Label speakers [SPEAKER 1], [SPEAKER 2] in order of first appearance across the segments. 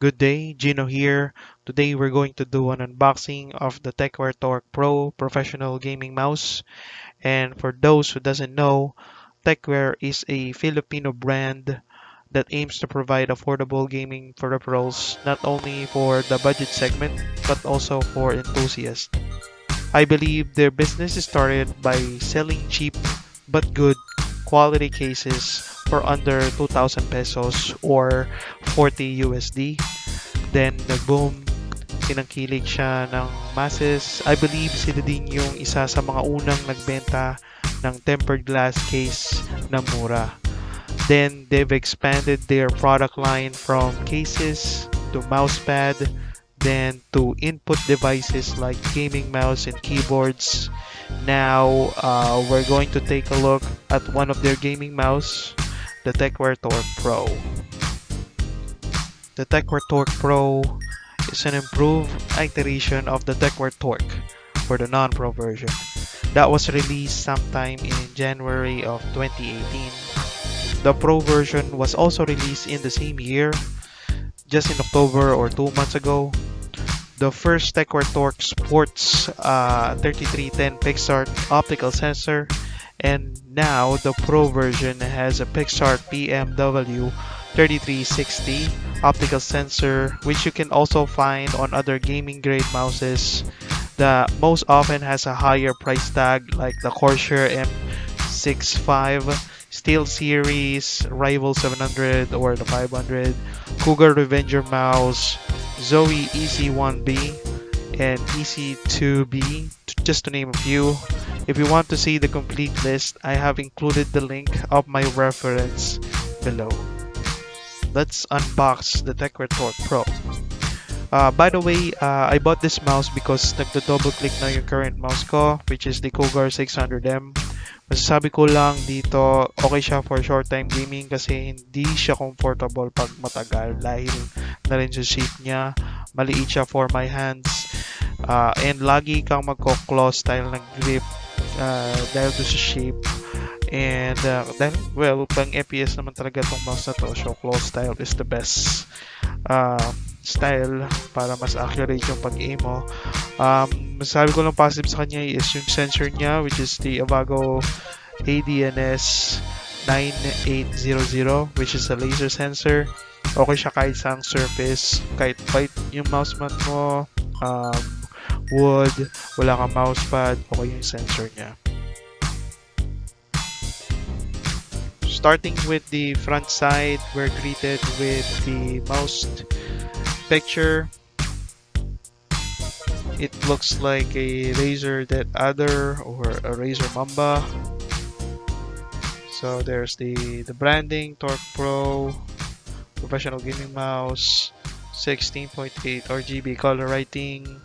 [SPEAKER 1] Good day, Gino here. Today we're going to do an unboxing of the Tecware Torque Pro professional gaming mouse. And for those who doesn't know, Tecware is a Filipino brand that aims to provide affordable gaming peripherals not only for the budget segment but also for enthusiasts. I believe their business started by selling cheap but good quality cases for under 2,000 pesos or 40 USD. Then nag-boom, kinangkilig siya ng masses. I believe sila din yung isa sa mga unang nagbenta ng tempered glass case na mura. Then they've expanded their product line from cases to mousepad, then to input devices like gaming mouse and keyboards. Now we're going to take a look at one of their gaming mouse, the Tecware Torque Pro. The Tecware Torque Pro is an improved iteration of the Tecware Torque for the non-pro version that was released sometime in January of 2018. The Pro version was also released in the same year, just in October or 2 months ago. The first Tecware Torque sports 3310 PixArt optical sensor, and now the Pro version has a PixArt PMW3360 optical sensor, which you can also find on other gaming grade mouses that most often has a higher price tag like the Corsair M65, Steel Series, Rival 700 or the 500, Cougar Revenger mouse, Zoe EC1B, and EC2B, just to name a few. If you want to see the complete list, I have included the link of my reference below. Let's unbox the Tecware Torque Pro. By the way, I bought this mouse because nagdo-double click na yung current mouse ko, which is the Cougar 600M. Masasabi ko lang dito, okay siya for short time gaming kasi hindi siya comfortable pag matagal dahil na rin sa shape niya. Maliit siya for my hands. And lagi kang magko-claw style ng grip dahil to sa shape. And dahil, well, pang FPS naman talaga itong mouse na to, so claw style is the best style para mas accurate yung pag-aim mo. Masasabi ko lang positive sa kanya is yung sensor niya, which is the Avago ADNS 9800, which is a laser sensor. Okay siya kahit sa surface, kahit white yung mouse mat mo, wood, wala kang mousepad, okay yung sensor niya. Starting with the front side, we're greeted with the mouse picture. It looks like a Razer Dead Adder or a Razer Mamba. So there's the branding, Torque Pro, professional gaming mouse, 16.8 RGB color writing,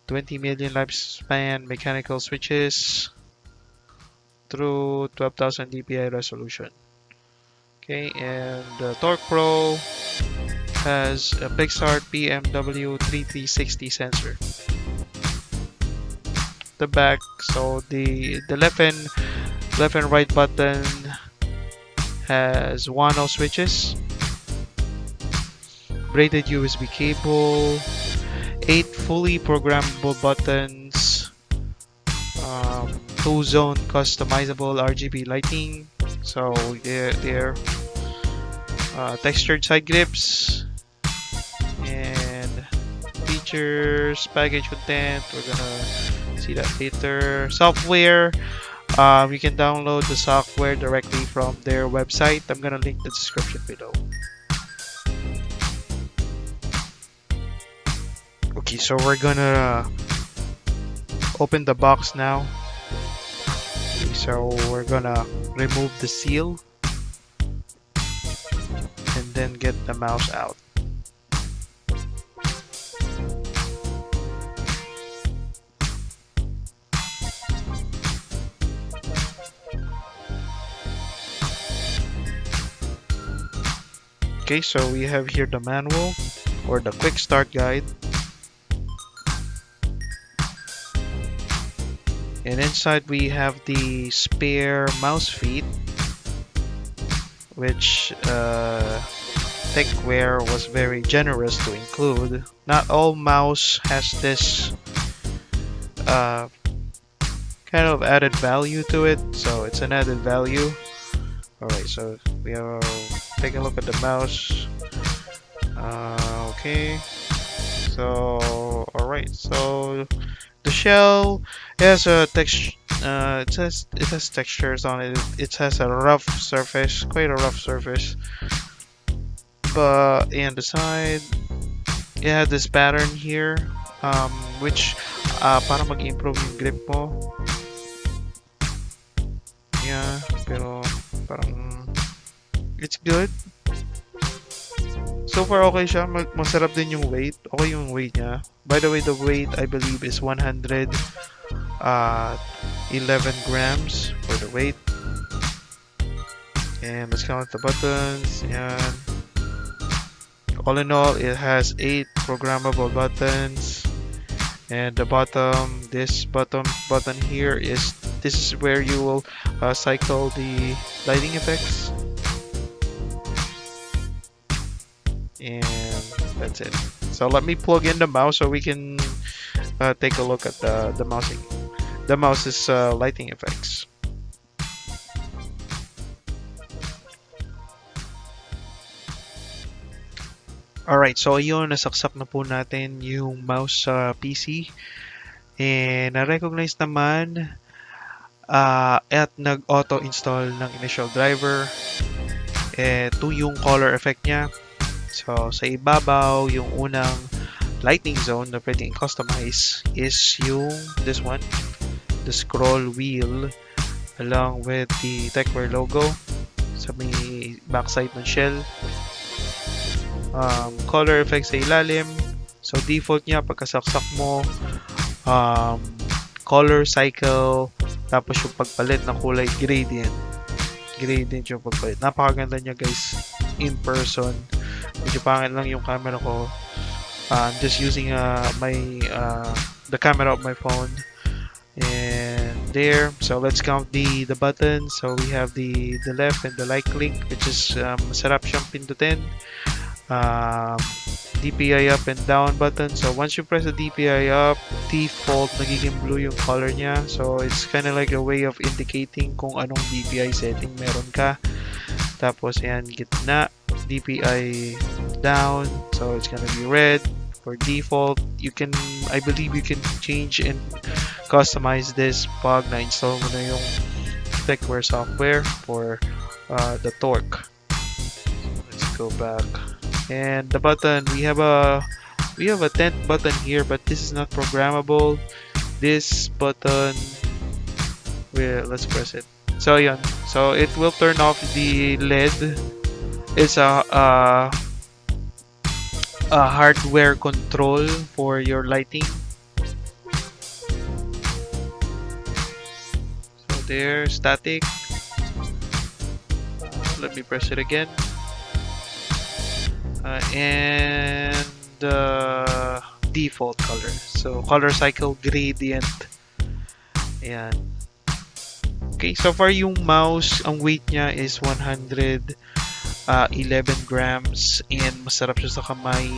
[SPEAKER 1] 20 million lifespan mechanical switches, through 12,000 dpi resolution. Okay, and the Torque Pro has a PixArt PMW3360 sensor. The back, so the left and right button has HUANO switches, braided USB cable, 8 fully programmable buttons, 2-zone customizable RGB lighting, so they're textured side grips, and features, package content, we're gonna see that later. Software, you can download the software directly from their website. I'm gonna link the description below. Okay, so we're gonna open the box now. So we're gonna remove the seal and then get the mouse out. Okay, so we have here the manual or the quick start guide. And inside we have the spare mouse feet, which Tecware was very generous to include. Not all mouse has this uh, kind of added value to it, so it's an added value. Alright, so we are taking a look at the mouse. Okay, so alright, so the shell has a texture. It has textures on it. It has a rough surface, quite a rough surface. But in the side, it has this pattern here, which para mag-improve yung grip mo. Yeah, pero parang it's good. So far okay siya. Masarap din yung weight. Okay yung weight niya. By the way, the weight I believe is 111 grams for the weight. And let's count the buttons. Yan. All in all, it has 8 programmable buttons. And the bottom, this bottom button here is where you will cycle the lighting effects. And that's it. So let me plug in the mouse so we can take a look at the mouse's lighting effects. Alright, so ayun, nasaksak na po natin yung mouse sa PC. And na-recognize naman at nag-auto-install ng initial driver. Ito yung color effect niya. So sa ibabaw, yung unang lighting zone na pwedeng customize is yung this one, the scroll wheel along with the Tecware logo sa may backside ng shell. Color effects sa ilalim. So default niya pagkasaksak mo, color cycle, tapos yung pagpalit ng kulay gradient yung pagpalit. Napakaganda niya guys in person. Medyo pangit lang yung camera ko. I'm just using the camera of my phone. And there, so let's count the buttons. So we have the left and the right click, which is masarap siyang pindutin. DPI up and down button. So once you press the DPI up, default nagiging blue yung color niya. So it's kind of like a way of indicating kung anong DPI setting meron ka. Tapos yan, gitna, DPI down. So it's gonna be red. For default, I believe you can change and customize this pag na-install mo na yung Tecware software for the torque. Let's go back. And the button, we have a 10th button here, but this is not programmable. This button, let's press it. So yun, so it will turn off the LED. It's a hardware control for your lighting. So there, static. Let me press it again. And default color. So color cycle gradient. Ayan. Okay, so far yung mouse, ang weight niya is 111 grams and masarap siya sa kamay.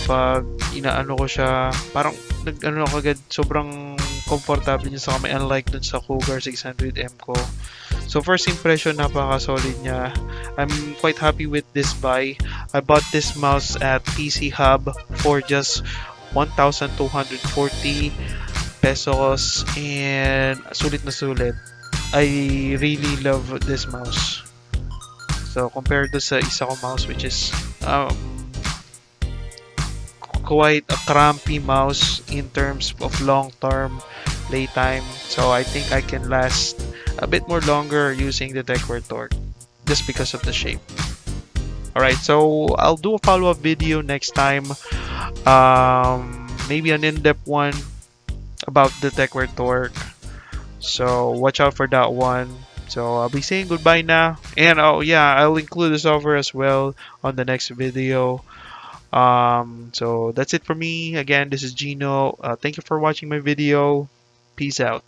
[SPEAKER 1] Pag inaano ko siya, parang nag-ano ako agad, sobrang comfortable niya sa kamay unlike dun sa Cougar 600M ko. So first impression, napaka-solid niya. I'm quite happy with this buy. I bought this mouse at PC Hub for just 1,240 pesos and sulit na sulit. I really love this mouse. So compared to sa isa ko mouse which is quite a crampy mouse in terms of long-term playtime. So I think I can last a bit more longer using the Tecware torque just because of the shape. Alright, so I'll do a follow-up video next time. Maybe an in-depth one about the Tecware torque. So watch out for that one. So I'll be saying goodbye now. And oh yeah, I'll include the software as well on the next video. So that's it for me. Again, this is Gino. Thank you for watching my video. Peace out.